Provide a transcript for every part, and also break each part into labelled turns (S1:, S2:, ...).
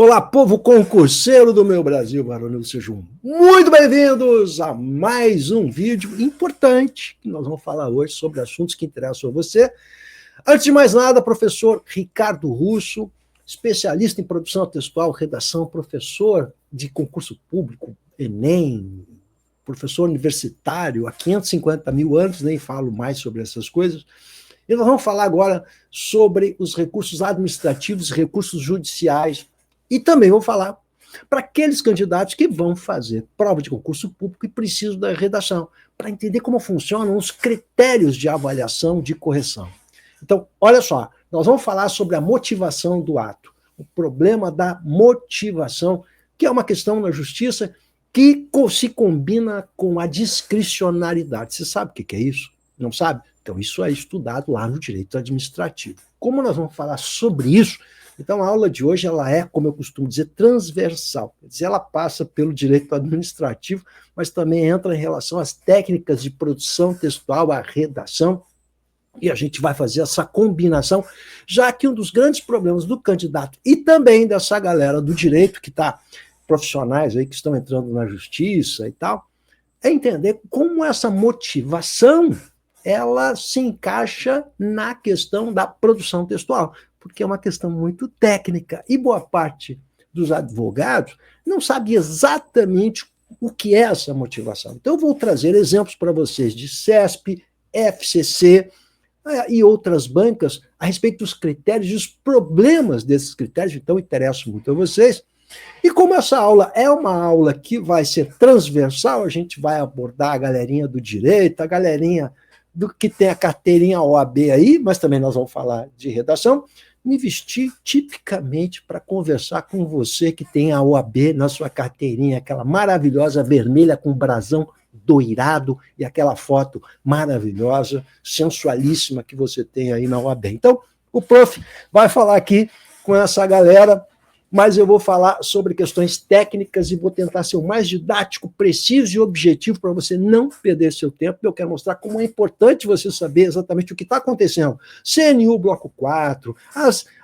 S1: Olá, povo concurseiro do meu Brasil varonil, sejam muito bem-vindos a mais um vídeo importante que nós vamos falar hoje sobre assuntos que interessam a você. Antes de mais nada, professor Ricardo Russo, especialista em produção textual, redação, professor de concurso público, Enem, professor universitário há 550 mil anos, nem falo mais sobre essas coisas. E nós vamos falar agora sobre os recursos administrativos e recursos judiciais. E também vou falar para aqueles candidatos que vão fazer prova de concurso público e precisam da redação, para entender como funcionam os critérios de avaliação de correção. Então, olha só, nós vamos falar sobre a motivação do ato, o problema da motivação, que é uma questão na justiça que se combina com a discricionariedade. Você sabe o que é isso? Não sabe? Então, isso é estudado lá no direito administrativo. Como nós vamos falar sobre isso, então a aula de hoje ela é, como eu costumo dizer, transversal. Quer dizer, ela passa pelo direito administrativo, mas também entra em relação às técnicas de produção textual, à redação, e a gente vai fazer essa combinação, já que um dos grandes problemas do candidato e também dessa galera do direito, que está profissionais aí que estão entrando na justiça e tal, é entender como essa motivação ela se encaixa na questão da produção textual, porque é uma questão muito técnica, e boa parte dos advogados não sabe exatamente o que é essa motivação. Então, eu vou trazer exemplos para vocês de CESP, FCC e outras bancas a respeito dos critérios e os problemas desses critérios, então interessa muito a vocês. E como essa aula é uma aula que vai ser transversal, a gente vai abordar a galerinha do direito, a galerinha do que tem a carteirinha OAB aí, mas também nós vamos falar de redação, me vestir tipicamente para conversar com você que tem a OAB na sua carteirinha, aquela maravilhosa vermelha com brasão doirado e aquela foto maravilhosa, sensualíssima que você tem aí na OAB. Então, o prof vai falar aqui com essa galera, mas eu vou falar sobre questões técnicas e vou tentar ser o mais didático, preciso e objetivo para você não perder seu tempo. Eu quero mostrar como é importante você saber exatamente o que está acontecendo. CNU Bloco 4,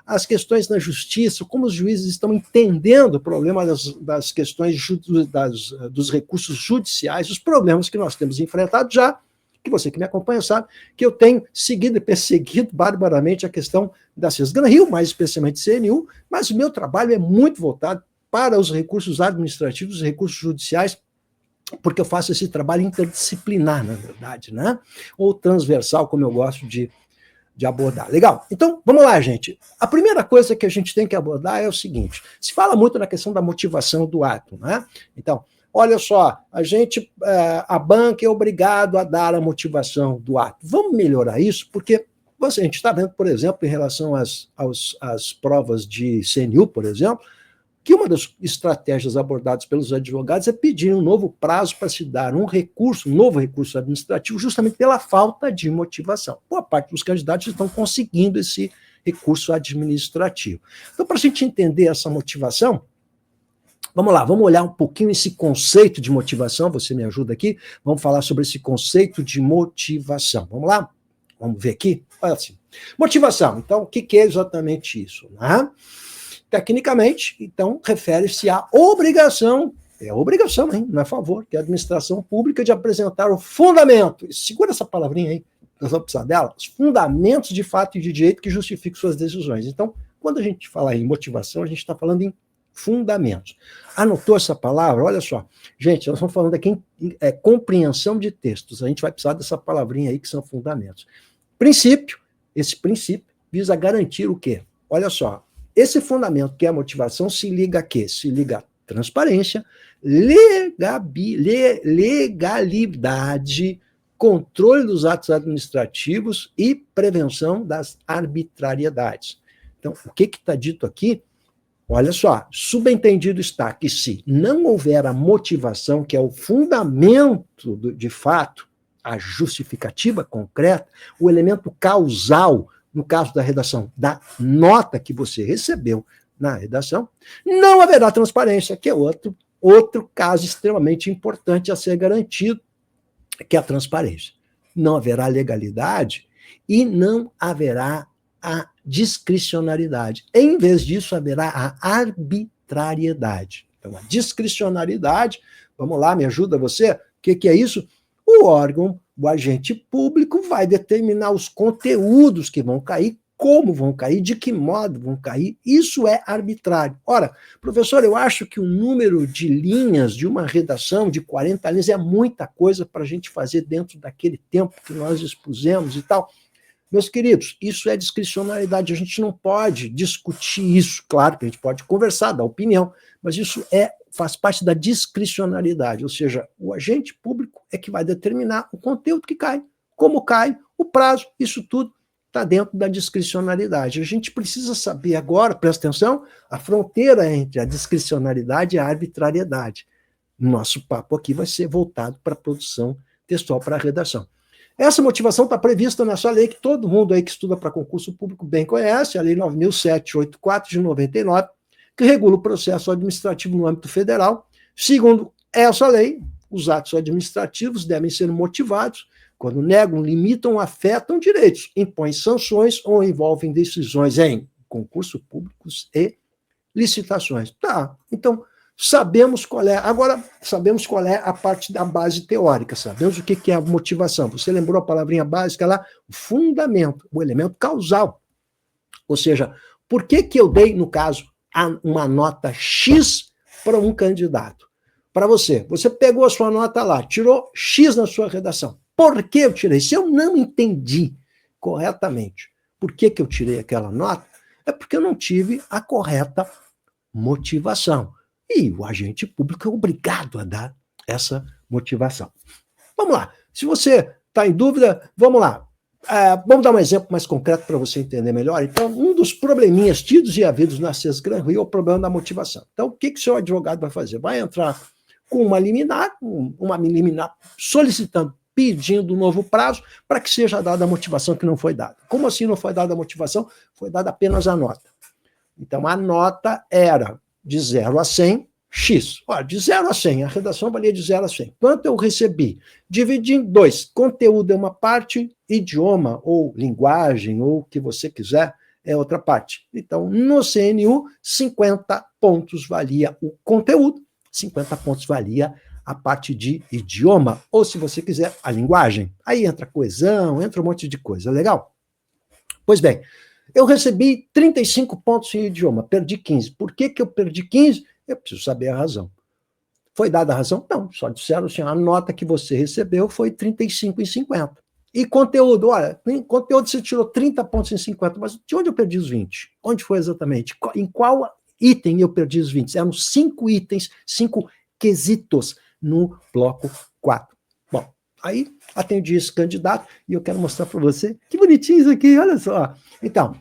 S1: as questões na justiça, como os juízes estão entendendo o problema das questões dos recursos judiciais, os problemas que nós temos enfrentado já, que você que me acompanha sabe, que eu tenho seguido e perseguido barbaramente a questão da CESGAN Rio, mais especialmente CNU, mas o meu trabalho é muito voltado para os recursos administrativos e recursos judiciais, porque eu faço esse trabalho interdisciplinar, na verdade, né? Ou transversal, como eu gosto de abordar. Legal? Então, vamos lá, gente. A primeira coisa que a gente tem que abordar é o seguinte, se fala muito na questão da motivação do ato, né? Então, olha só, a banca é obrigado a dar a motivação do ato. Vamos melhorar isso, porque a gente está vendo, por exemplo, em relação às provas de CNU, por exemplo, que uma das estratégias abordadas pelos advogados é pedir um novo prazo para se dar um novo recurso administrativo, justamente pela falta de motivação. Boa parte dos candidatos estão conseguindo esse recurso administrativo. Então, para a gente entender essa motivação, vamos lá, vamos olhar um pouquinho esse conceito de motivação, você me ajuda aqui? Vamos falar sobre esse conceito de motivação. Vamos lá? Vamos ver aqui? Olha assim. Motivação, então, o que é exatamente isso? Né? Tecnicamente, então, refere-se à obrigação, é obrigação, hein? Não é favor, que é a administração pública de apresentar o fundamento, segura essa palavrinha aí, nós vamos precisar dela, os fundamentos de fato e de direito que justificam suas decisões. Então, quando a gente fala em motivação, a gente está falando em fundamentos. Anotou essa palavra? Olha só. Gente, nós estamos falando aqui em compreensão de textos. A gente vai precisar dessa palavrinha aí que são fundamentos. Princípio, esse princípio visa garantir o quê? Olha só, esse fundamento que é a motivação se liga a quê? Se liga a transparência, legalidade, controle dos atos administrativos e prevenção das arbitrariedades. Então, o que está dito aqui? Olha só, subentendido está que se não houver a motivação, que é o fundamento de fato, a justificativa concreta, o elemento causal, no caso da redação, da nota que você recebeu na redação, não haverá transparência, que é outro caso extremamente importante a ser garantido, que é a transparência. Não haverá legalidade e não haverá a discricionariedade. Em vez disso, haverá a arbitrariedade. Então, a discricionariedade, vamos lá, me ajuda você? O que é isso? O órgão, o agente público vai determinar os conteúdos que vão cair, como vão cair, de que modo vão cair. Isso é arbitrário. Ora, professor, eu acho que o número de linhas de uma redação de 40 linhas é muita coisa para a gente fazer dentro daquele tempo que nós expusemos e tal. Meus queridos, isso é discricionariedade, a gente não pode discutir isso. Claro que a gente pode conversar, dar opinião, mas isso faz parte da discricionariedade, ou seja, o agente público é que vai determinar o conteúdo que cai, como cai, o prazo, isso tudo está dentro da discricionariedade. A gente precisa saber agora, presta atenção, a fronteira entre a discricionariedade e a arbitrariedade. Nosso papo aqui vai ser voltado para a produção textual, para a redação. Essa motivação está prevista nessa lei que todo mundo aí que estuda para concurso público bem conhece, a Lei 9.784 de 99, que regula o processo administrativo no âmbito federal. Segundo essa lei, os atos administrativos devem ser motivados quando negam, limitam, afetam direitos, impõem sanções ou envolvem decisões em concursos públicos e licitações. Tá, então sabemos qual é. Agora, sabemos qual é a parte da base teórica, sabemos o que é a motivação. Você lembrou a palavrinha básica lá? O fundamento, o elemento causal. Ou seja, por que eu dei, no caso, uma nota X para um candidato? Para você. Você pegou a sua nota lá, tirou X na sua redação. Por que eu tirei? Se eu não entendi corretamente por que eu tirei aquela nota, é porque eu não tive a correta motivação. E o agente público é obrigado a dar essa motivação. Vamos lá. Se você está em dúvida, vamos lá. Vamos dar um exemplo mais concreto para você entender melhor. Então, um dos probleminhas tidos e havidos na CESGRAN-Rio é o problema da motivação. Então, o que o seu advogado vai fazer? Vai entrar com uma liminar solicitando, pedindo um novo prazo para que seja dada a motivação que não foi dada. Como assim não foi dada a motivação? Foi dada apenas a nota. Então, a nota era de 0 a 100, X. Olha, de 0 a 100, a redação valia de 0 a 100. Quanto eu recebi? Dividi em 2. Conteúdo é uma parte, idioma ou linguagem, ou o que você quiser, é outra parte. Então, no CNU, 50 pontos valia o conteúdo, 50 pontos valia a parte de idioma, ou se você quiser, a linguagem. Aí entra coesão, entra um monte de coisa. Legal? Pois bem, eu recebi 35 pontos em idioma, perdi 15. Por que eu perdi 15? Eu preciso saber a razão. Foi dada a razão? Não, só disseram assim, a nota que você recebeu foi 35 em 50. E conteúdo, olha, em conteúdo você tirou 30 pontos em 50, mas de onde eu perdi os 20? Onde foi exatamente? Em qual item eu perdi os 20? Eram 5 itens, 5 quesitos no bloco 4. Bom, aí atendi esse candidato e eu quero mostrar para você. Que bonitinho isso aqui, olha só. Então,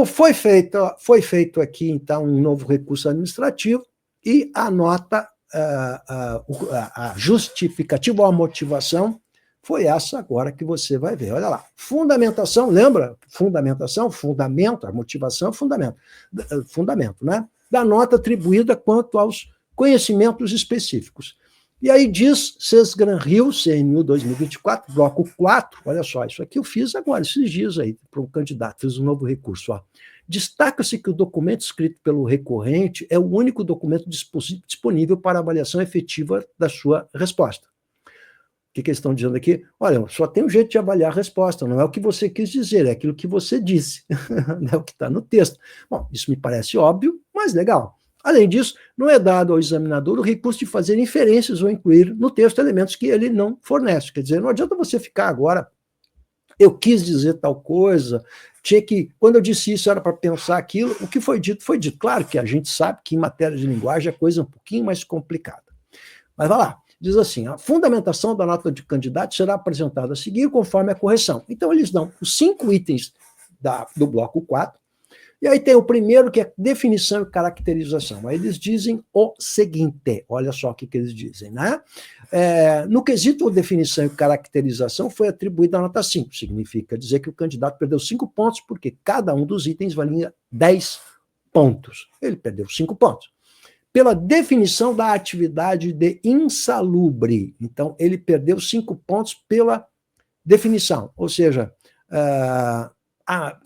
S1: foi feito aqui, então, um novo recurso administrativo e a nota, a justificativa ou a motivação foi essa agora que você vai ver. Olha lá. Fundamentação, lembra? Fundamentação, fundamento, a motivação, fundamento, né? Da nota atribuída quanto aos conhecimentos específicos. E aí diz CESGRAN-Rio, CNU 2024, bloco 4, olha só, isso aqui eu fiz agora, esses dias aí, para um candidato, fiz um novo recurso. Ó. Destaca-se que o documento escrito pelo recorrente é o único documento disponível para avaliação efetiva da sua resposta. O que eles estão dizendo aqui? Olha, só tem um jeito de avaliar a resposta, não é o que você quis dizer, é aquilo que você disse, é o que está no texto. Bom, isso me parece óbvio, mas legal. Além disso, não é dado ao examinador o recurso de fazer inferências ou incluir no texto elementos que ele não fornece. Quer dizer, não adianta você ficar agora, eu quis dizer tal coisa, quando eu disse isso era para pensar aquilo, o que foi dito, foi dito. Claro que a gente sabe que em matéria de linguagem a coisa é um pouquinho mais complicada. Mas vai lá, diz assim, a fundamentação da nota de candidato será apresentada a seguir conforme a correção. Então eles dão os 5 itens do bloco 4, e aí tem o primeiro, que é definição e caracterização. Aí eles dizem o seguinte, olha só o que eles dizem, né? No quesito definição e caracterização foi atribuída a nota 5, significa dizer que o candidato perdeu 5 pontos, porque cada um dos itens valia 10 pontos. Ele perdeu 5 pontos. Pela definição da atividade de insalubre, então ele perdeu 5 pontos pela definição, ou seja,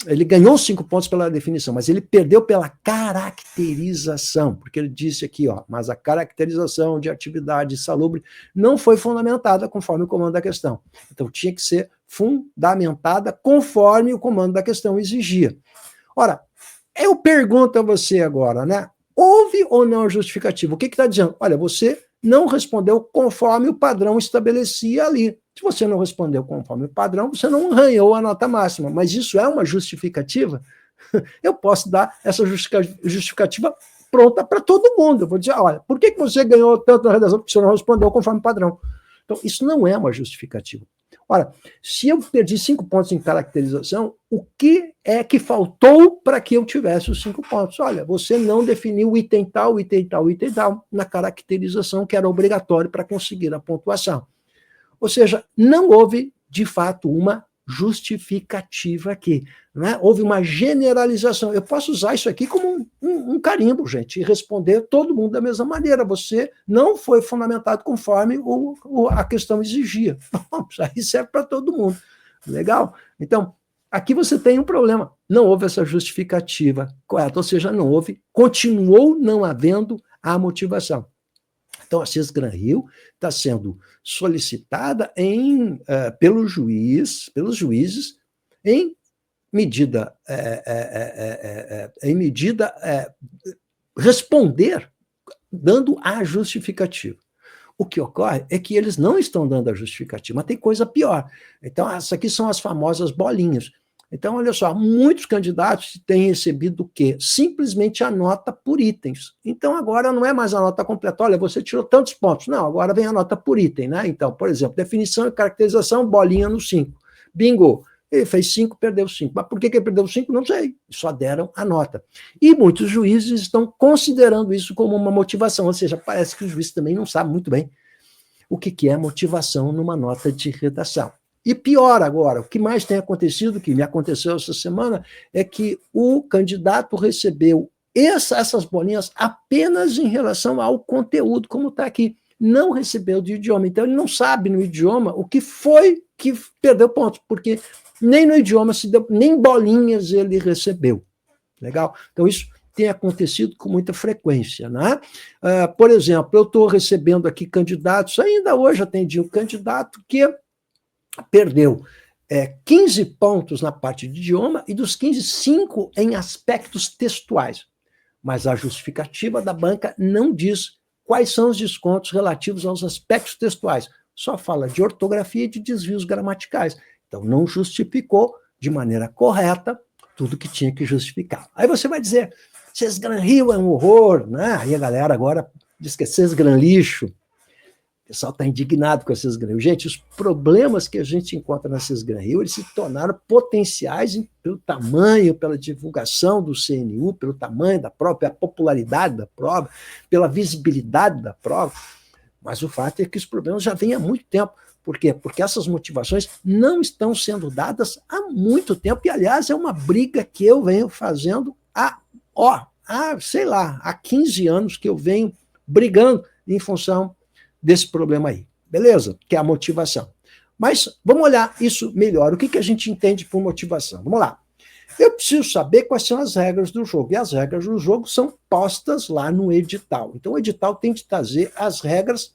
S1: ele ganhou 5 pontos pela definição, mas ele perdeu pela caracterização, porque ele disse aqui, mas a caracterização de atividade insalubre não foi fundamentada conforme o comando da questão. Então, tinha que ser fundamentada conforme o comando da questão exigia. Ora, eu pergunto a você agora, né? Houve ou não justificativa? O que está dizendo? Olha, você não respondeu conforme o padrão estabelecia ali. Se você não respondeu conforme o padrão, você não ganhou a nota máxima. Mas isso é uma justificativa? Eu posso dar essa justificativa pronta para todo mundo. Eu vou dizer, olha, por que você ganhou tanto na redação? Porque você não respondeu conforme o padrão. Então, isso não é uma justificativa. Ora, se eu perdi 5 pontos em caracterização, o que é que faltou para que eu tivesse os 5 pontos? Olha, você não definiu o item tal, item tal, item tal na caracterização que era obrigatório para conseguir a pontuação. Ou seja, não houve, de fato, uma justificativa aqui. Né? Houve uma generalização. Eu posso usar isso aqui como um carimbo, gente, e responder todo mundo da mesma maneira. Você não foi fundamentado conforme a questão exigia. Bom, isso aí serve para todo mundo. Legal? Então, aqui você tem um problema. Não houve essa justificativa correta, ou seja, não houve, continuou não havendo a motivação. Então, a Sesgran-Rio está sendo solicitada pelos juízes em medida responder dando a justificativa. O que ocorre é que eles não estão dando a justificativa, mas tem coisa pior. Então, essas aqui são as famosas bolinhas. Então, olha só, muitos candidatos têm recebido o quê? Simplesmente a nota por itens. Então, agora não é mais a nota completa. Olha, você tirou tantos pontos. Não, agora vem a nota por item, né? Então, por exemplo, definição e caracterização, bolinha no 5. Bingo! Ele fez 5, perdeu 5. Mas por que ele perdeu 5? Não sei. Só deram a nota. E muitos juízes estão considerando isso como uma motivação, ou seja, parece que o juiz também não sabe muito bem o que é motivação numa nota de redação. E pior agora, o que mais tem acontecido, que me aconteceu essa semana, é que o candidato recebeu essas bolinhas apenas em relação ao conteúdo, como está aqui. Não recebeu de idioma. Então, ele não sabe no idioma o que foi que perdeu pontos, porque nem no idioma se deu, nem bolinhas ele recebeu. Legal? Então, isso tem acontecido com muita frequência. Né? Por exemplo, eu estou recebendo aqui candidatos, ainda hoje atendi um candidato que perdeu 15 pontos na parte de idioma e dos 15, 5 em aspectos textuais. Mas a justificativa da banca não diz quais são os descontos relativos aos aspectos textuais. Só fala de ortografia e de desvios gramaticais. Então, não justificou de maneira correta tudo que tinha que justificar. Aí você vai dizer, Sesgran-Rio é um horror, né? Aí a galera agora diz que é Sesgran-lixo. O pessoal está indignado com a Sesgran-Rio. Gente, os problemas que a gente encontra na Sesgran-Rio, eles se tornaram potenciais pelo tamanho, pela divulgação do CNU, pelo tamanho da prova, pela popularidade da prova, pela visibilidade da prova. Mas o fato é que os problemas já vêm há muito tempo. Por quê? Porque essas motivações não estão sendo dadas há muito tempo. E, aliás, é uma briga que eu venho fazendo há 15 anos que eu venho brigando em função desse problema aí, beleza? Que é a motivação. Mas vamos olhar isso melhor. O que a gente entende por motivação? Vamos lá. Eu preciso saber quais são as regras do jogo. E as regras do jogo são postas lá no edital. Então, o edital tem que trazer as regras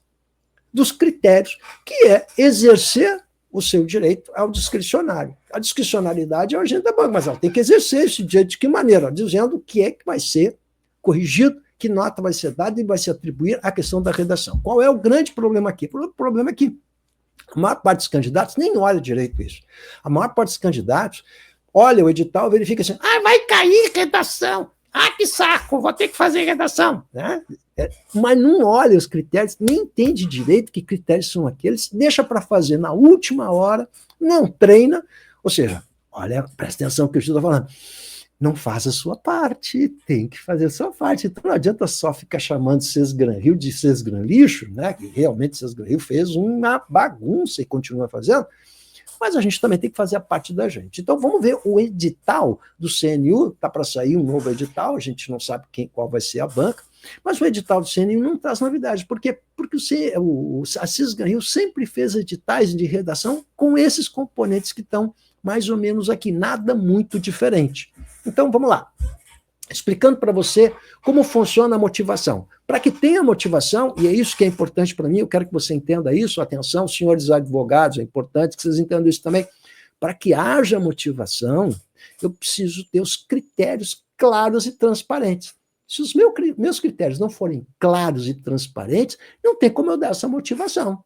S1: dos critérios, que é exercer o seu direito ao discricionário. A discricionariedade é o agente da banca, mas ela tem que exercer esse direito de que maneira? Dizendo o que é que vai ser corrigido, que nota vai ser dada e vai se atribuir à questão da redação. Qual é o grande problema aqui? O problema é que a maior parte dos candidatos nem olha direito isso. A maior parte dos candidatos olha o edital e verifica assim, vai cair redação, que saco, vou ter que fazer redação. Né? Mas não olha os critérios, nem entende direito que critérios são aqueles, deixa para fazer na última hora, não treina, ou seja, olha, presta atenção no que eu estou falando, não faz a sua parte, tem que fazer a sua parte. Então não adianta só ficar chamando Sesgran-Rio de Sesgran-lixo, né? Que realmente Sesgran-Rio fez uma bagunça e continua fazendo, mas a gente também tem que fazer a parte da gente. Então vamos ver o edital do CNU, está para sair um novo edital, a gente não sabe qual vai ser a banca, mas o edital do CNU não traz novidade. Por quê? Porque a Sesgran-Rio sempre fez editais de redação com esses componentes que estão mais ou menos aqui, nada muito diferente. Então, vamos lá. Explicando para você como funciona a motivação. Para que tenha motivação, e é isso que é importante para mim, eu quero que você entenda isso, atenção, senhores advogados, é importante que vocês entendam isso também. Para que haja motivação, eu preciso ter os critérios claros e transparentes. Se os meus critérios não forem claros e transparentes, não tem como eu dar essa motivação.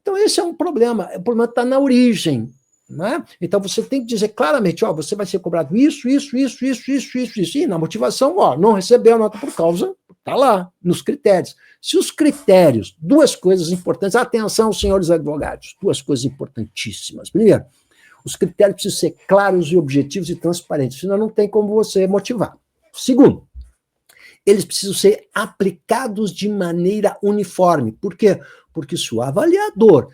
S1: Então, esse é um problema. O problema está na origem. Né? Então, você tem que dizer claramente, ó, você vai ser cobrado isso. E na motivação, ó, não recebeu a nota por causa, está lá, nos critérios. Se os critérios, duas coisas importantes, atenção, senhores advogados, duas coisas importantíssimas. Primeiro, os critérios precisam ser claros e objetivos e transparentes, senão não tem como você motivar. Segundo, eles precisam ser aplicados de maneira uniforme. Por quê? Porque se o avaliador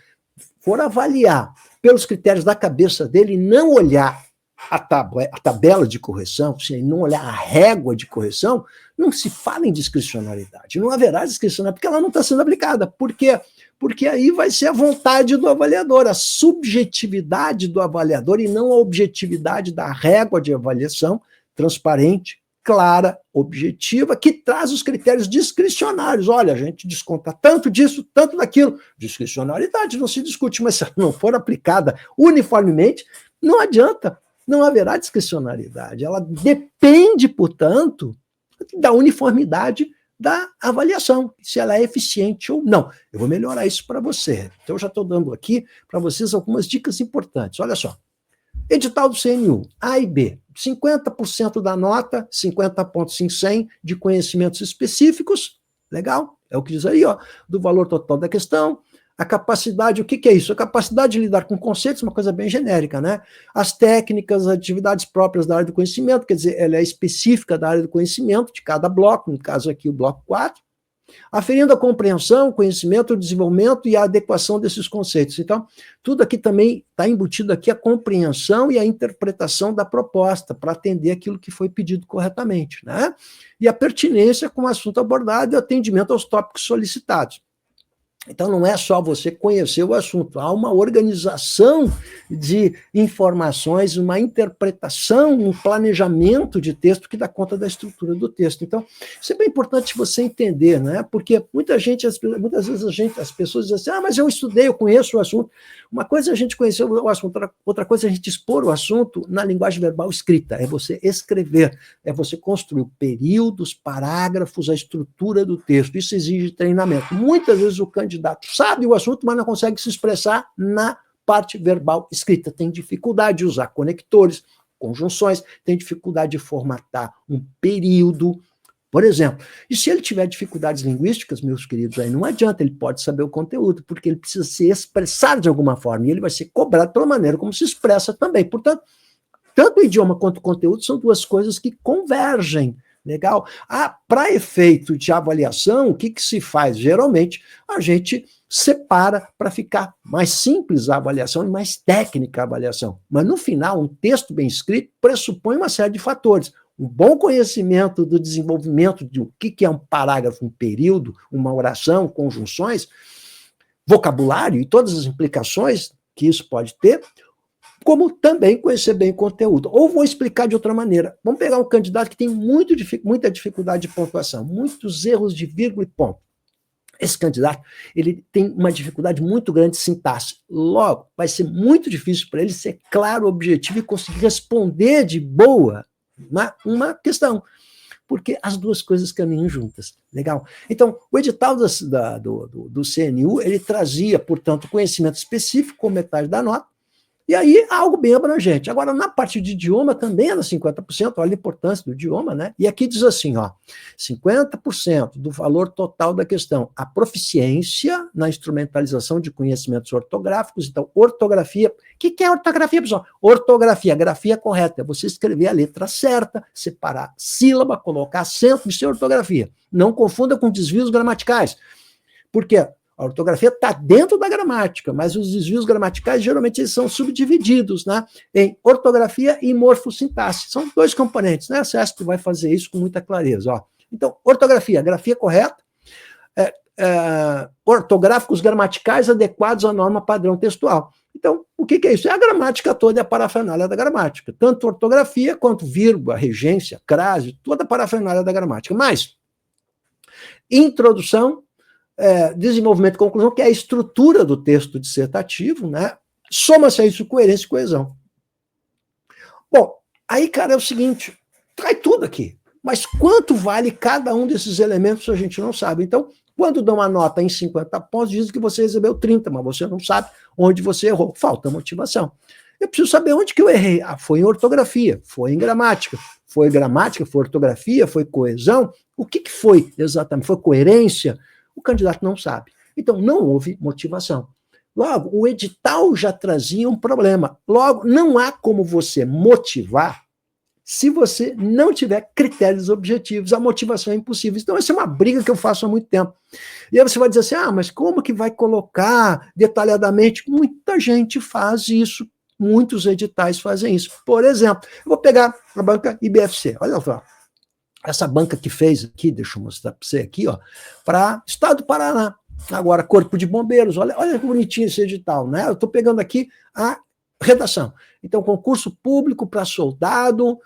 S1: for avaliar pelos critérios da cabeça dele e não olhar a tabela de correção, se não olhar a régua de correção, não se fala em discricionariedade. Não haverá discricionariedade, porque ela não está sendo aplicada. Por quê? Porque aí vai ser a vontade do avaliador, a subjetividade do avaliador e não a objetividade da régua de avaliação transparente, clara, objetiva, que traz os critérios discricionários. Olha, a gente desconta tanto disso, tanto daquilo. Discricionariedade não se discute, mas se ela não for aplicada uniformemente, não adianta, não haverá discricionariedade. Ela depende, portanto, da uniformidade da avaliação, se ela é eficiente ou não. Eu vou melhorar isso para você. Então, eu já estou dando aqui para vocês algumas dicas importantes. Olha só. Edital do CNU, A e B, 50% da nota, 50 pontos em 100 de conhecimentos específicos, legal, é o que diz aí, ó, do valor total da questão, a capacidade, o que é isso? A capacidade de lidar com conceitos, uma coisa bem genérica, né? As técnicas, as atividades próprias da área do conhecimento, quer dizer, ela é específica da área do conhecimento, de cada bloco, no caso aqui o bloco 4, aferindo a compreensão, conhecimento, o desenvolvimento e a adequação desses conceitos. Então, tudo aqui também está embutido aqui a compreensão e a interpretação da proposta para atender aquilo que foi pedido corretamente, né? E a pertinência com o assunto abordado e o atendimento aos tópicos solicitados. Então, não é só você conhecer o assunto, há uma organização de informações, uma interpretação, um planejamento de texto que dá conta da estrutura do texto. Então, isso é bem importante você entender, né? Porque muitas vezes as pessoas dizem assim, mas eu estudei, eu conheço o assunto. Uma coisa é a gente conhecer o assunto, outra coisa é a gente expor o assunto na linguagem verbal escrita, é você escrever, é você construir períodos, parágrafos, a estrutura do texto. Isso exige treinamento. Muitas vezes o candidato sabe o assunto, mas não consegue se expressar na parte verbal escrita. Tem dificuldade de usar conectores, conjunções, tem dificuldade de formatar um período, por exemplo. E se ele tiver dificuldades linguísticas, meus queridos, aí não adianta, ele pode saber o conteúdo, porque ele precisa se expressar de alguma forma, e ele vai ser cobrado pela maneira como se expressa também. Portanto, tanto o idioma quanto o conteúdo são duas coisas que convergem. Legal? Para efeito de avaliação, o que se faz? Geralmente, a gente separa para ficar mais simples a avaliação e mais técnica a avaliação. Mas, no final, um texto bem escrito pressupõe uma série de fatores. Um bom conhecimento do desenvolvimento de o que é um parágrafo, um período, uma oração, conjunções, vocabulário e todas as implicações que isso pode ter, como também conhecer bem o conteúdo. Ou vou explicar de outra maneira. Vamos pegar um candidato que tem muita dificuldade de pontuação, muitos erros de vírgula e ponto. Esse candidato, ele tem uma dificuldade muito grande de sintaxe. Logo, vai ser muito difícil para ele ser claro, objetivo e conseguir responder de boa uma questão. Porque as duas coisas caminham juntas. Legal? Então, o edital do CNU, ele trazia, portanto, conhecimento específico com metade da nota, e aí, algo bem abrangente. Agora, na parte de idioma, também era 50%, olha a importância do idioma, né? E aqui diz assim, ó, 50% do valor total da questão, a proficiência na instrumentalização de conhecimentos ortográficos. Então, ortografia. O que é ortografia, pessoal? Ortografia, grafia correta, é você escrever a letra certa, separar sílaba, colocar acento, isso é ortografia. Não confunda com desvios gramaticais. Por quê? A ortografia está dentro da gramática, mas os desvios gramaticais, geralmente, eles são subdivididos, né, em ortografia e morfossintaxe. São dois componentes, né? A CESP vai fazer isso com muita clareza. Ó. Então, ortografia, grafia correta, ortográficos gramaticais adequados à norma padrão textual. Então, o que é isso? É a gramática toda, é a parafernália da gramática. Tanto ortografia, quanto vírgula, regência, crase, toda a parafernália da gramática. Mas, introdução, desenvolvimento e conclusão, que é a estrutura do texto dissertativo, né? Soma-se a isso coerência e coesão. Bom, aí, cara, é o seguinte, cai tudo aqui. Mas quanto vale cada um desses elementos a gente não sabe. Então, quando dão uma nota em 50 pontos, dizem que você recebeu 30, mas você não sabe onde você errou. Falta motivação. Eu preciso saber onde que eu errei. Foi em ortografia, foi em gramática. Foi gramática, foi ortografia, foi coesão. O que foi exatamente? Foi coerência? O candidato não sabe. Então, não houve motivação. Logo, o edital já trazia um problema. Logo, não há como você motivar se você não tiver critérios objetivos. A motivação é impossível. Então, essa é uma briga que eu faço há muito tempo. E aí você vai dizer assim, mas como que vai colocar detalhadamente? Muita gente faz isso, muitos editais fazem isso. Por exemplo, eu vou pegar a banca IBFC, olha só, essa banca que fez aqui, deixa eu mostrar para você aqui, para Estado do Paraná. Agora, Corpo de Bombeiros, olha que bonitinho esse edital, né? Eu estou pegando aqui a redação. Então, concurso público para soldado,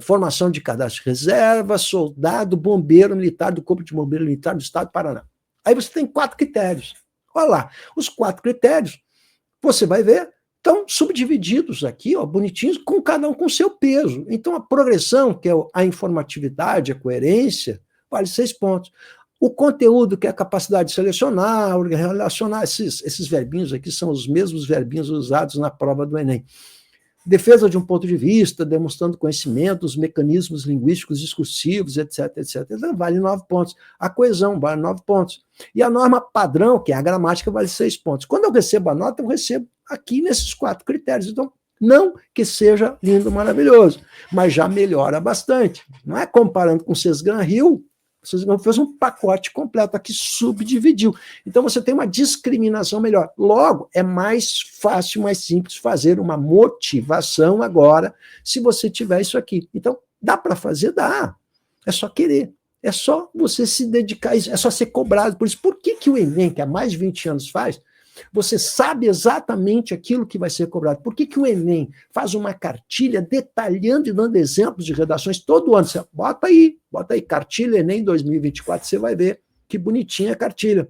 S1: formação de cadastro de reserva, soldado, bombeiro militar do Corpo de Bombeiro Militar do Estado do Paraná. Aí você tem 4 critérios. Olha lá, os 4 critérios, você vai ver, estão subdivididos aqui, bonitinhos, com cada um com seu peso. Então, a progressão, que é a informatividade, a coerência, vale 6 pontos. O conteúdo, que é a capacidade de selecionar, relacionar, esses verbinhos aqui são os mesmos verbinhos usados na prova do Enem. Defesa de um ponto de vista, demonstrando conhecimento, os mecanismos linguísticos discursivos, etc, etc. Então, vale 9 pontos. A coesão vale 9 pontos. E a norma padrão, que é a gramática, vale 6 pontos. Quando eu recebo a nota, eu recebo aqui nesses 4 critérios. Então, não que seja lindo, maravilhoso, mas já melhora bastante. Não é comparando com o Sesgan Hill, vocês não fez um pacote completo, aqui subdividiu. Então você tem uma discriminação melhor. Logo, é mais fácil, mais simples fazer uma motivação agora, se você tiver isso aqui. Então, dá para fazer? Dá. É só querer. É só você se dedicar a isso, é só ser cobrado por isso. Por que o Enem, que há mais de 20 anos faz, você sabe exatamente aquilo que vai ser cobrado? Por que o Enem faz uma cartilha detalhando e dando exemplos de redações todo ano? Você bota aí, cartilha Enem 2024, você vai ver que bonitinha a cartilha.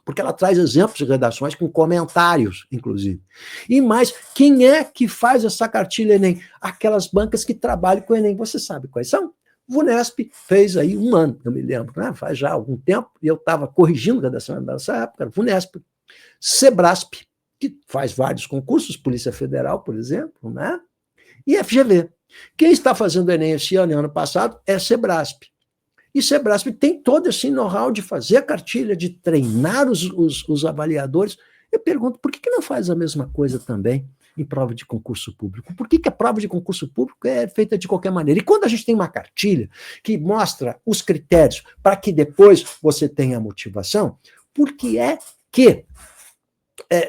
S1: Porque ela traz exemplos de redações com comentários, inclusive. E mais, quem é que faz essa cartilha Enem? Aquelas bancas que trabalham com o Enem. Você sabe quais são? VUNESP fez aí 1 ano, eu me lembro, né? Faz já algum tempo, e eu estava corrigindo redação nessa época, VUNESP. SEBRASP, que faz vários concursos, Polícia Federal, por exemplo, né? E FGV. Quem está fazendo o Enem esse ano e ano passado é SEBRASP. E SEBRASP tem todo esse know-how de fazer a cartilha, de treinar os avaliadores. Eu pergunto, por que não faz a mesma coisa também em prova de concurso público? Por que a prova de concurso público é feita de qualquer maneira? E quando a gente tem uma cartilha que mostra os critérios para que depois você tenha a motivação, por que é que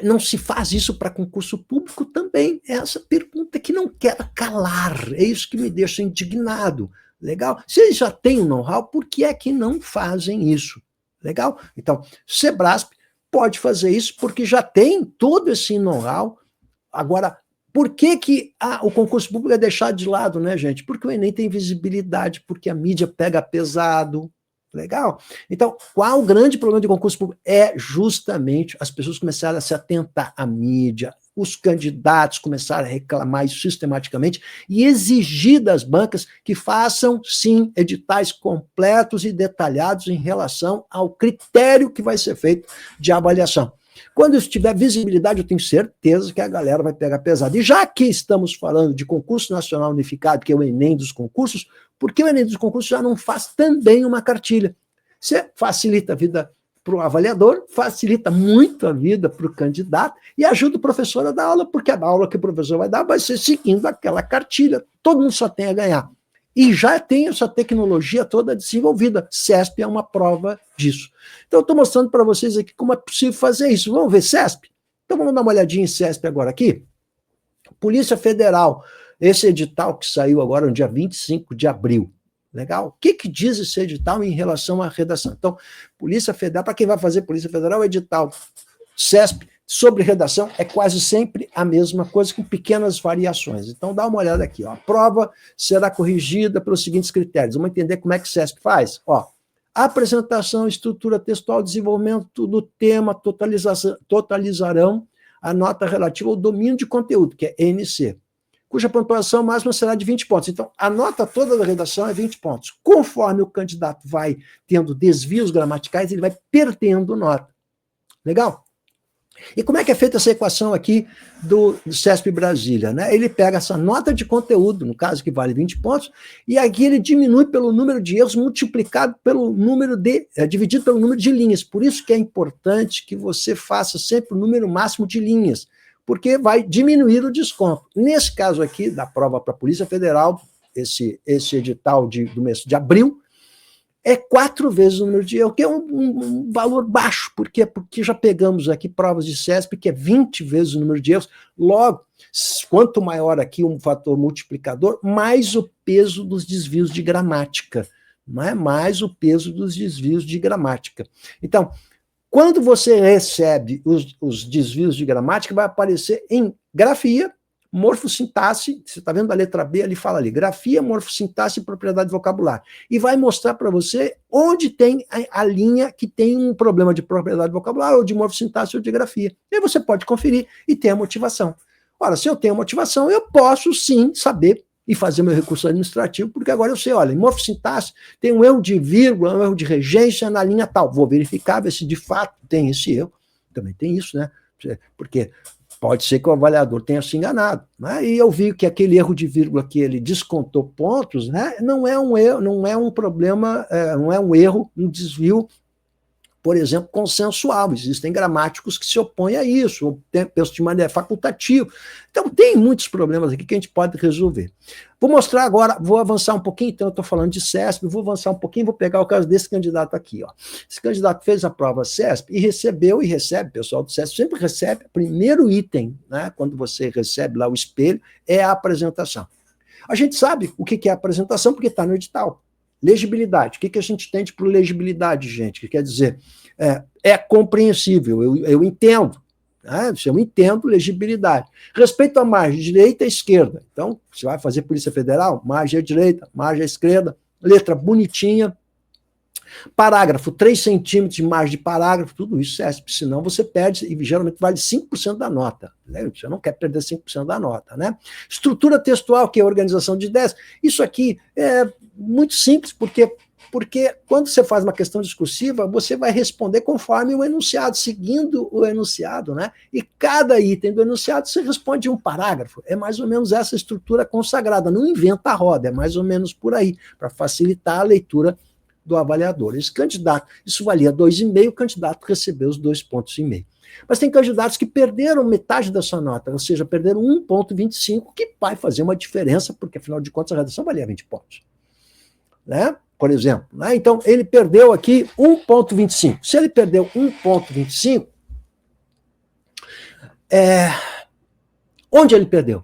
S1: não se faz isso para concurso público também? É essa pergunta que não quer calar, é isso que me deixa indignado. Legal? Se eles já têm o know-how, por que é que não fazem isso? Legal? Então, SEBRASP pode fazer isso porque já tem todo esse know-how. Agora, por que o concurso público é deixado de lado, né, gente? Porque o Enem tem visibilidade, porque a mídia pega pesado. Legal? Então, qual o grande problema de concurso público? É justamente as pessoas começarem a se atentar à mídia, os candidatos começaram a reclamar isso sistematicamente e exigir das bancas que façam, sim, editais completos e detalhados em relação ao critério que vai ser feito de avaliação. Quando isso tiver visibilidade, eu tenho certeza que a galera vai pegar pesado. E já que estamos falando de concurso nacional unificado, que é o Enem dos concursos, por que o Enem dos concursos já não faz também uma cartilha? Você facilita a vida para o avaliador, facilita muito a vida para o candidato e ajuda o professor a dar aula, porque a aula que o professor vai dar vai ser seguindo aquela cartilha. Todo mundo só tem a ganhar. E já tem essa tecnologia toda desenvolvida. CESP é uma prova disso. Então, eu estou mostrando para vocês aqui como é possível fazer isso. Vamos ver CESP? Então, vamos dar uma olhadinha em CESP agora aqui. Polícia Federal, esse edital que saiu agora no dia 25 de abril. Legal? O que diz esse edital em relação à redação? Então, Polícia Federal, para quem vai fazer Polícia Federal, o edital CESP sobre redação é quase sempre a mesma coisa, com pequenas variações. Então, dá uma olhada aqui. Ó. A prova será corrigida pelos seguintes critérios. Vamos entender como é que o SESP faz. Ó, apresentação, estrutura textual, desenvolvimento do tema, totalizarão a nota relativa ao domínio de conteúdo, que é NC, cuja pontuação máxima será de 20 pontos. Então, a nota toda da redação é 20 pontos. Conforme o candidato vai tendo desvios gramaticais, ele vai perdendo nota. Legal? E como é que é feita essa equação aqui do SESP Brasília? Né? Ele pega essa nota de conteúdo, no caso que vale 20 pontos, e aqui ele diminui pelo número de erros multiplicado pelo número dividido pelo número de linhas. Por isso que é importante que você faça sempre o número máximo de linhas, porque vai diminuir o desconto. Nesse caso aqui, da prova para a Polícia Federal, esse edital do mês de abril, é 4 vezes o número de erro, que é um valor baixo. Por quê? Porque já pegamos aqui provas de SESP, que é 20 vezes o número de erros. Logo, quanto maior aqui um fator multiplicador, mais o peso dos desvios de gramática. Não é? Mais o peso dos desvios de gramática. Então, quando você recebe os desvios de gramática, vai aparecer em grafia, morfossintaxe, você está vendo a letra B, ali fala ali, grafia, morfossintaxe e propriedade vocabular. E vai mostrar para você onde tem a linha que tem um problema de propriedade vocabular, ou de morfossintaxe, ou de grafia. E aí você pode conferir e ter a motivação. Ora, se eu tenho motivação, eu posso sim saber e fazer meu recurso administrativo, porque agora eu sei, olha, em morfossintaxe tem um erro de vírgula, um erro de regência na linha tal. Vou verificar, ver se de fato tem esse erro. Também tem isso, né? Porque pode ser que o avaliador tenha se enganado, né? E eu vi que aquele erro de vírgula que ele descontou pontos, né, não é um erro, não é um problema, não é um erro, um desvio, por exemplo, consensual. Existem gramáticos que se opõem a isso, ou pensam de maneira facultativa. Então, tem muitos problemas aqui que a gente pode resolver. Vou mostrar agora, vou avançar um pouquinho, então eu estou falando de SESP, vou avançar um pouquinho, vou pegar o caso desse candidato aqui. Ó. Esse candidato fez a prova SESP e recebeu, e recebe, o pessoal do SESP sempre recebe, o primeiro item, né, quando você recebe lá o espelho, é a apresentação. A gente sabe o que é a apresentação, porque está no edital. Legibilidade. O que a gente entende por legibilidade, gente? Que quer dizer, é compreensível, eu entendo. Né? Eu entendo legibilidade. Respeito à margem, direita e esquerda. Então, você vai fazer Polícia Federal, margem à direita, margem à esquerda, letra bonitinha, parágrafo, 3 centímetros de margem de parágrafo, tudo isso SESP, senão você perde, e geralmente vale 5% da nota. Né? Você não quer perder 5% da nota. Né? Estrutura textual, que é a organização de ideias, isso aqui é muito simples, porque quando você faz uma questão discursiva, você vai responder conforme o enunciado, seguindo o enunciado, né? E cada item do enunciado você responde um parágrafo. É mais ou menos essa estrutura consagrada, não inventa a roda, é mais ou menos por aí, para facilitar a leitura do avaliador. Esse candidato, isso valia 2,5, o candidato recebeu os 2,5 pontos. Mas tem candidatos que perderam metade da sua nota, ou seja, perderam 1,25, que vai fazer uma diferença, porque afinal de contas a redação valia 20 pontos. Né? Por exemplo. Né? Então, ele perdeu aqui 1,25. Se ele perdeu 1,25, onde ele perdeu?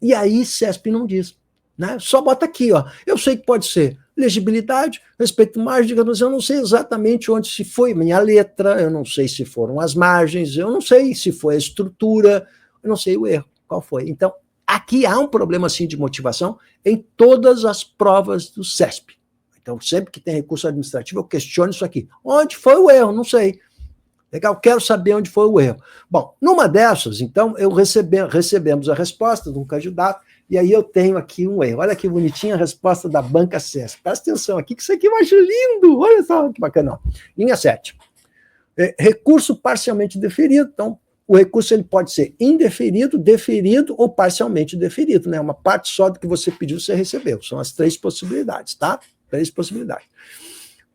S1: E aí, SESP não diz. Né? Só bota aqui, ó. Eu sei que pode ser legibilidade, respeito à margem, digamos, eu não sei exatamente onde se foi minha letra, eu não sei se foram as margens, eu não sei se foi a estrutura, eu não sei o erro, qual foi. Então, aqui há um problema, sim, de motivação em todas as provas do SESP. Então, sempre que tem recurso administrativo, eu questiono isso aqui. Onde foi o erro? Não sei. Legal, quero saber onde foi o erro. Bom, numa dessas, então, recebemos a resposta de um candidato, e aí eu tenho aqui um erro. Olha que bonitinha a resposta da banca SESP. Presta atenção aqui, que isso aqui eu acho lindo. Olha só que bacana. Linha 7. Recurso parcialmente deferido. Então, o recurso ele pode ser indeferido, deferido ou parcialmente deferido. Né? Uma parte só do que você pediu, você recebeu. São as 3 possibilidades, tá? 3 possibilidades.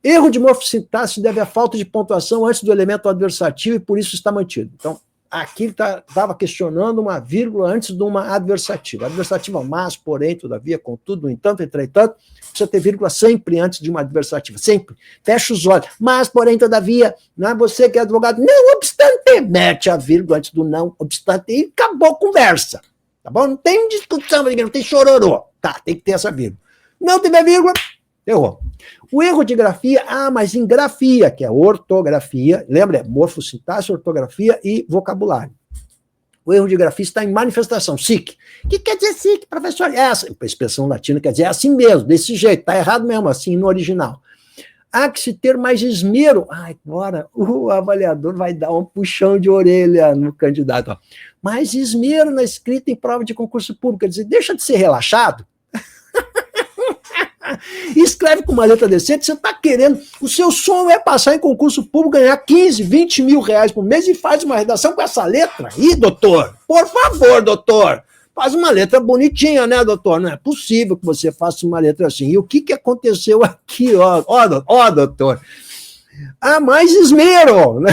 S1: Erro de morfossintaxe deve à falta de pontuação antes do elemento adversativo e por isso está mantido. Então, aqui ele estava questionando uma vírgula antes de uma adversativa. Adversativa, mas, porém, todavia, contudo, no entanto, entretanto, precisa ter vírgula sempre antes de uma adversativa. Sempre. Fecha os olhos. Mas, porém, todavia, não é você que é advogado. Não obstante, mete a vírgula antes do não obstante e acabou a conversa. Tá bom? Não tem discussão, não tem chororô. Tá, tem que ter essa vírgula. Não tiver vírgula, Errou. O erro de grafia, mas em grafia, que é ortografia, lembra? É morfossintaxe, ortografia e vocabulário. O erro de grafia está em manifestação, sic. O que quer dizer sic, professor? Essa expressão latina quer dizer assim mesmo, desse jeito, está errado mesmo, assim no original. Há que se ter mais esmero. Agora o avaliador vai dar um puxão de orelha no candidato. Ó. Mais esmero na escrita em prova de concurso público. Quer dizer, deixa de ser relaxado. Escreve com uma letra decente, você está querendo. O seu sonho é passar em concurso público, ganhar 15, 20 mil reais por mês e faz uma redação com essa letra aí, doutor. Por favor, doutor. Faz uma letra bonitinha, né, doutor? Não é possível que você faça uma letra assim. E o que aconteceu aqui, ó, doutor? Mais esmero. Né?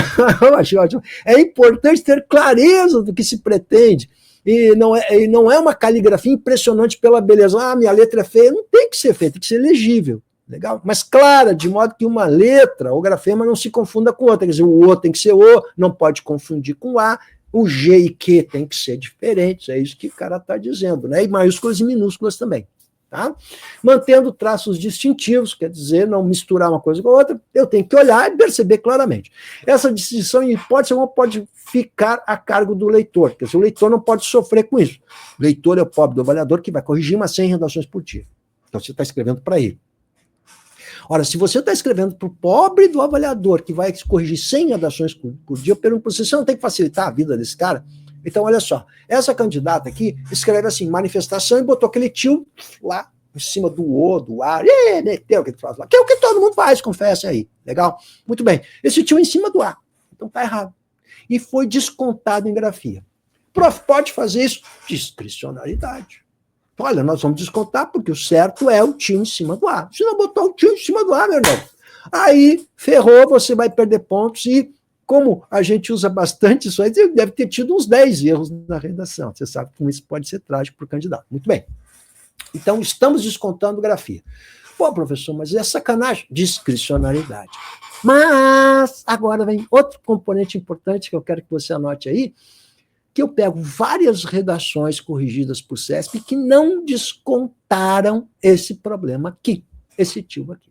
S1: É importante ter clareza do que se pretende. E não é uma caligrafia impressionante pela beleza. Minha letra é feia. Não tem que ser feia, tem que ser legível. Legal? Mas clara, de modo que uma letra, o grafema, não se confunda com outra. Quer dizer, o O tem que ser O, não pode confundir com A. O G e Q tem que ser diferentes, é isso que o cara está dizendo, né? E maiúsculas e minúsculas também. Tá? Mantendo traços distintivos, quer dizer, não misturar uma coisa com a outra, eu tenho que olhar e perceber claramente. Essa distinção, em hipótese alguma, pode ficar a cargo do leitor, quer dizer, o leitor não pode sofrer com isso. O leitor é o pobre do avaliador que vai corrigir umas 100 redações por dia. Então você está escrevendo para ele. Ora, se você está escrevendo para o pobre do avaliador que vai corrigir 100 redações por dia, eu pergunto para você, você não tem que facilitar a vida desse cara? Então, olha só, essa candidata aqui escreve assim, manifestação, e botou aquele tio lá em cima do O, do A, meteu o que tu faz lá, que é o que todo mundo faz, confessa aí, legal? Muito bem, esse tio em cima do A, então tá errado. E foi descontado em grafia. Prof, pode fazer isso? Discricionalidade. Olha, nós vamos descontar porque o certo é o tio em cima do A. Se não botou o tio em cima do A, meu irmão, aí ferrou, você vai perder pontos e como a gente usa bastante isso aí, deve ter tido uns 10 erros na redação. Você sabe como isso pode ser trágico para o candidato. Muito bem. Então, estamos descontando grafia. Pô, professor, mas é sacanagem. Discricionalidade. Mas, agora vem outro componente importante que eu quero que você anote aí, que eu pego várias redações corrigidas por CESP que não descontaram esse problema aqui, esse tio aqui.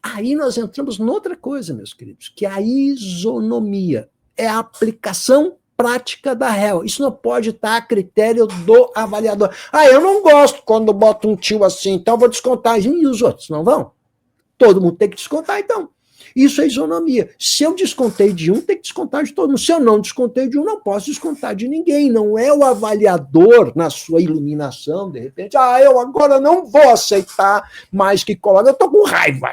S1: Aí nós entramos noutra coisa, meus queridos, que é a isonomia, é a aplicação prática da réu. Isso não pode estar a critério do avaliador. Eu não gosto quando boto um tio assim, então vou descontar. E os outros não vão? Todo mundo tem que descontar, então. Isso é isonomia. Se eu descontei de um, tem que descontar de todo mundo. Se eu não descontei de um, não posso descontar de ninguém. Não é o avaliador, na sua iluminação, de repente, eu agora não vou aceitar mais que coloque. Eu estou com raiva.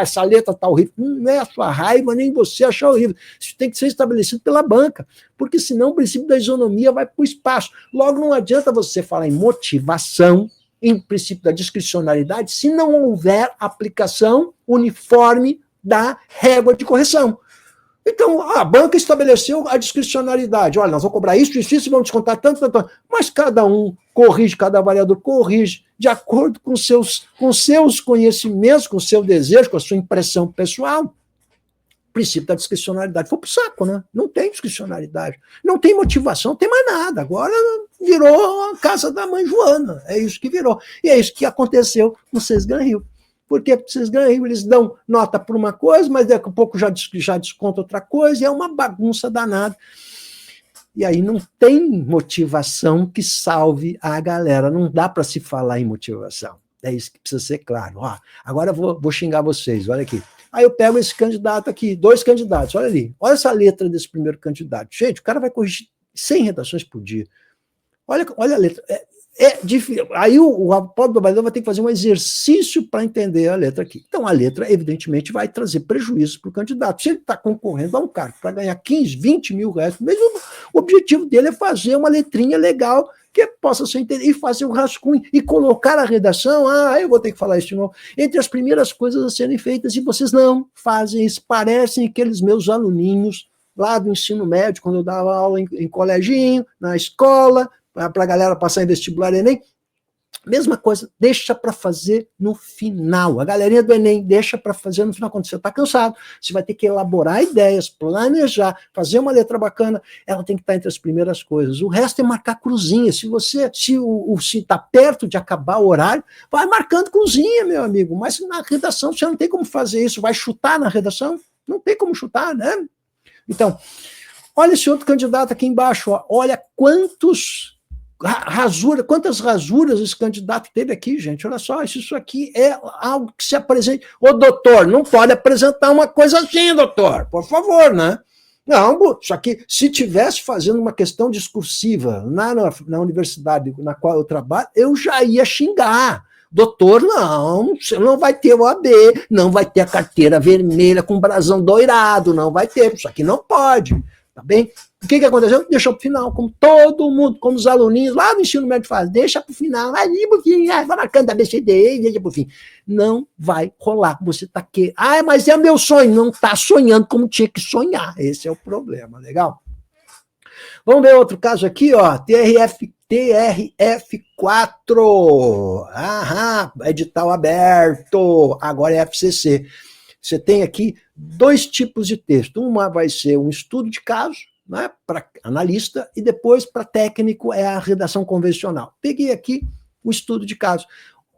S1: Essa letra está horrível. Não é a sua raiva, nem você achar horrível. Isso tem que ser estabelecido pela banca, porque senão o princípio da isonomia vai para o espaço. Logo, não adianta você falar em motivação, em princípio da discricionalidade, se não houver aplicação uniforme da régua de correção. Então, a banca estabeleceu a discricionalidade. Olha, nós vamos cobrar isso, vamos descontar tanto. Mas cada um corrige, cada avaliador corrige de acordo com seus conhecimentos, com o seu desejo, com a sua impressão pessoal. O princípio da discricionalidade foi pro saco, né? Não tem discricionalidade, não tem motivação, não tem mais nada. Agora virou a casa da mãe Joana. É isso que virou. E é isso que aconteceu no Sesgan Rio. Porque vocês ganham, eles dão nota por uma coisa, mas daqui a pouco já desconta outra coisa, e é uma bagunça danada. E aí não tem motivação que salve a galera, não dá para se falar em motivação. É isso que precisa ser claro. Agora eu vou xingar vocês, olha aqui. Aí eu pego esse candidato aqui, 2 candidatos, olha ali, olha essa letra desse primeiro candidato. Gente, o cara vai corrigir 100 redações por dia. Olha a letra. É difícil. Aí o pobre do avaliador vai ter que fazer um exercício para entender a letra aqui. Então, a letra, evidentemente, vai trazer prejuízo para o candidato. Se ele está concorrendo a um cargo para ganhar 15, 20 mil reais, mesmo o objetivo dele é fazer uma letrinha legal que possa ser entendida, e fazer um rascunho, e colocar a redação, eu vou ter que falar isso de novo, entre as primeiras coisas a serem feitas, e vocês não fazem isso. Parecem aqueles meus aluninhos lá do ensino médio, quando eu dava aula em coleginho, na escola, para a galera passar em vestibular Enem, Mesma coisa, deixa para fazer no final. A galerinha do Enem deixa para fazer no final, quando você está cansado. Você vai ter que elaborar ideias, planejar, fazer uma letra bacana. Ela tem que estar entre as primeiras coisas. O resto é marcar cruzinha. Se está perto de acabar o horário, vai marcando cruzinha, meu amigo. Mas na redação você não tem como fazer isso. Vai chutar na redação? Não tem como chutar, né? Então, olha esse outro candidato aqui embaixo. Ó. Olha quantas rasuras esse candidato teve aqui, gente. Olha só, isso aqui é algo que se apresenta. Ô, doutor, não pode apresentar uma coisa assim, doutor, por favor, né? Não, isso aqui, se tivesse fazendo uma questão discursiva na universidade na qual eu trabalho, eu já ia xingar. Doutor, não, você não vai ter o OAB, não vai ter a carteira vermelha com brasão doirado, não vai ter, isso aqui não pode, tá bem? O que aconteceu? Deixou para o final, como todo mundo, como os aluninhos lá no ensino médio fazem, deixa para o final, vai marcando a BCD, deixa para o fim. Não vai rolar, você está aqui, mas é meu sonho, não está sonhando como tinha que sonhar, esse é o problema, legal? Vamos ver outro caso aqui, ó, TRF4, edital aberto, agora é FCC. Você tem aqui 2 tipos de texto, uma vai ser um estudo de caso, né, para analista, e depois para técnico é a redação convencional. Peguei aqui o estudo de caso.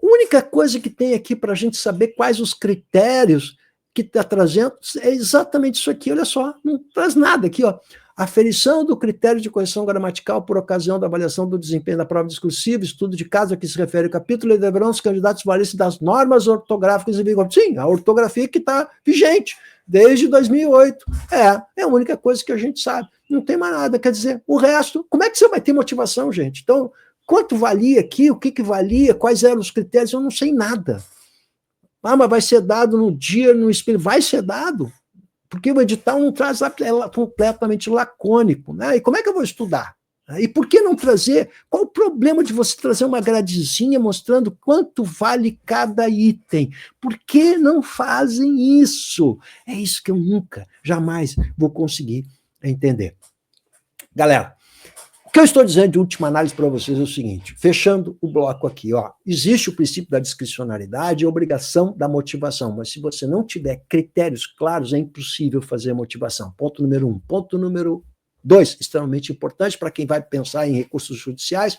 S1: A única coisa que tem aqui para a gente saber quais os critérios que está trazendo é exatamente isso aqui, olha só, não traz nada aqui, ó. Aferição do critério de correção gramatical por ocasião da avaliação do desempenho da prova discursiva, estudo de caso a que se refere o capítulo, e deverão os candidatos valer-se das normas ortográficas em vigor. Sim, a ortografia que está vigente desde 2008. É a única coisa que a gente sabe. Não tem mais nada, quer dizer, o resto, como é que você vai ter motivação, gente? Então, quanto valia aqui, o que valia, quais eram os critérios, eu não sei nada. Mas vai ser dado no dia, no espelho, vai ser dado, porque o edital não traz, é completamente lacônico, né? E como é que eu vou estudar? E por que não trazer? Qual o problema de você trazer uma gradezinha mostrando quanto vale cada item? Por que não fazem isso? É isso que eu nunca, jamais vou conseguir entender. Galera, o que eu estou dizendo de última análise para vocês é o seguinte, fechando o bloco aqui, ó, existe o princípio da discricionariedade e a obrigação da motivação, mas se você não tiver critérios claros, é impossível fazer motivação. Ponto número 1. Ponto número 2, extremamente importante para quem vai pensar em recursos judiciais,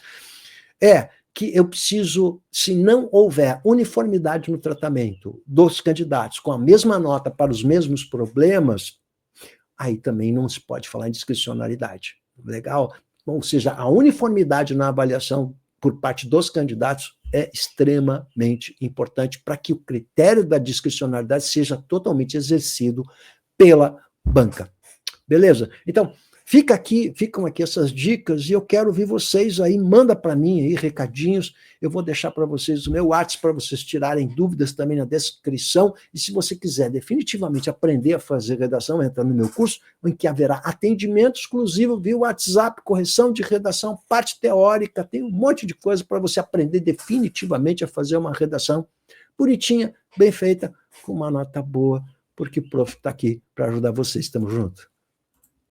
S1: é que eu preciso, se não houver uniformidade no tratamento dos candidatos com a mesma nota para os mesmos problemas, aí também não se pode falar em discricionariedade. Legal? Ou seja, a uniformidade na avaliação por parte dos candidatos é extremamente importante para que o critério da discricionariedade seja totalmente exercido pela banca. Beleza? Então, ficam aqui essas dicas e eu quero ouvir vocês aí, manda para mim aí recadinhos, eu vou deixar para vocês o meu WhatsApp para vocês tirarem dúvidas também na descrição, e se você quiser definitivamente aprender a fazer redação, entra no meu curso, em que haverá atendimento exclusivo via WhatsApp, correção de redação, parte teórica, tem um monte de coisa para você aprender definitivamente a fazer uma redação bonitinha, bem feita, com uma nota boa, porque o prof está aqui para ajudar vocês, estamos juntos.